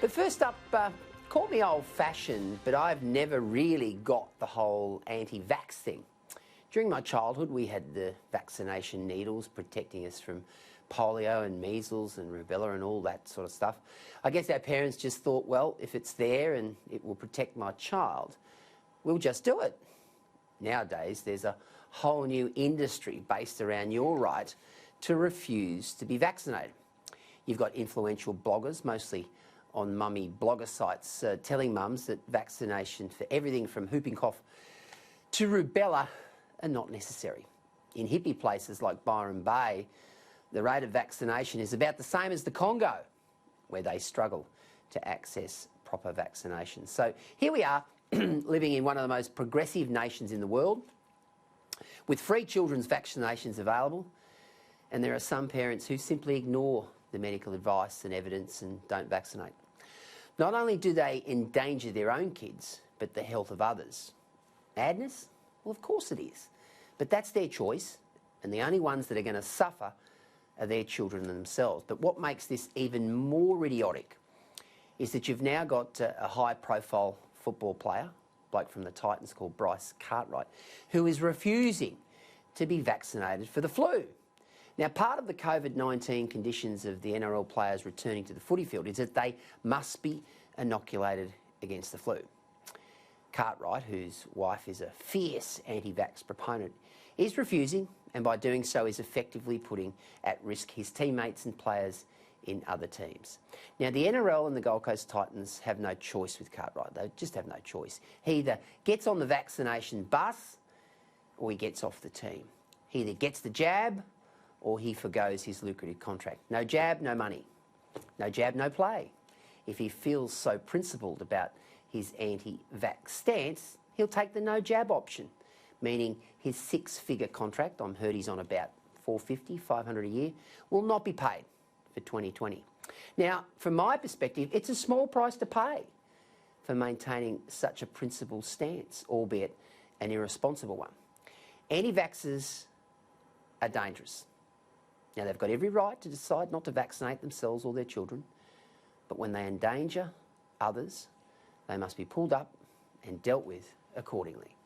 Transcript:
But first up, call me old-fashioned, but I've never really got the whole anti-vax thing. During my childhood, we had the vaccination needles protecting us from polio and measles and rubella and all that sort of stuff. I guess our parents just thought, well, if it's there and it will protect my child, we'll just do it. Nowadays, there's a whole new industry based around your right to refuse to be vaccinated. You've got influential bloggers, mostly on mummy blogger sites, telling mums that vaccination for everything from whooping cough to rubella are not necessary. In hippie places like Byron Bay, the rate of vaccination is about the same as the Congo, where they struggle to access proper vaccinations. So here we are, living in one of the most progressive nations in the world, with free children's vaccinations available, and there are some parents who simply ignore the medical advice and evidence and don't vaccinate. Not only do they endanger their own kids, but the health of others. Madness? Well, of course it is. But that's their choice, and the only ones that are going to suffer are their children themselves. But what makes this even more idiotic is that you've now got a high-profile football player, bloke from the Titans called Bryce Cartwright, who is refusing to be vaccinated for the flu. Now, part of the COVID-19 conditions of the NRL players returning to the footy field is that they must be inoculated against the flu. Cartwright, whose wife is a fierce anti-vax proponent, is refusing, and by doing so is effectively putting at risk his teammates and players in other teams. Now, the NRL and the Gold Coast Titans have no choice with Cartwright. They just have no choice. He either gets on the vaccination bus or he gets off the team. He either gets the jab or he forgoes his lucrative contract. No jab, no money. No jab, no play. If he feels so principled about his anti-vax stance, he'll take the no jab option, meaning his six-figure contract, I'm heard he's on about $450, $500 a year, will not be paid for 2020. Now, from my perspective, it's a small price to pay for maintaining such a principled stance, albeit an irresponsible one. Anti-vaxxers are dangerous. Now, they've got every right to decide not to vaccinate themselves or their children, but when they endanger others, they must be pulled up and dealt with accordingly.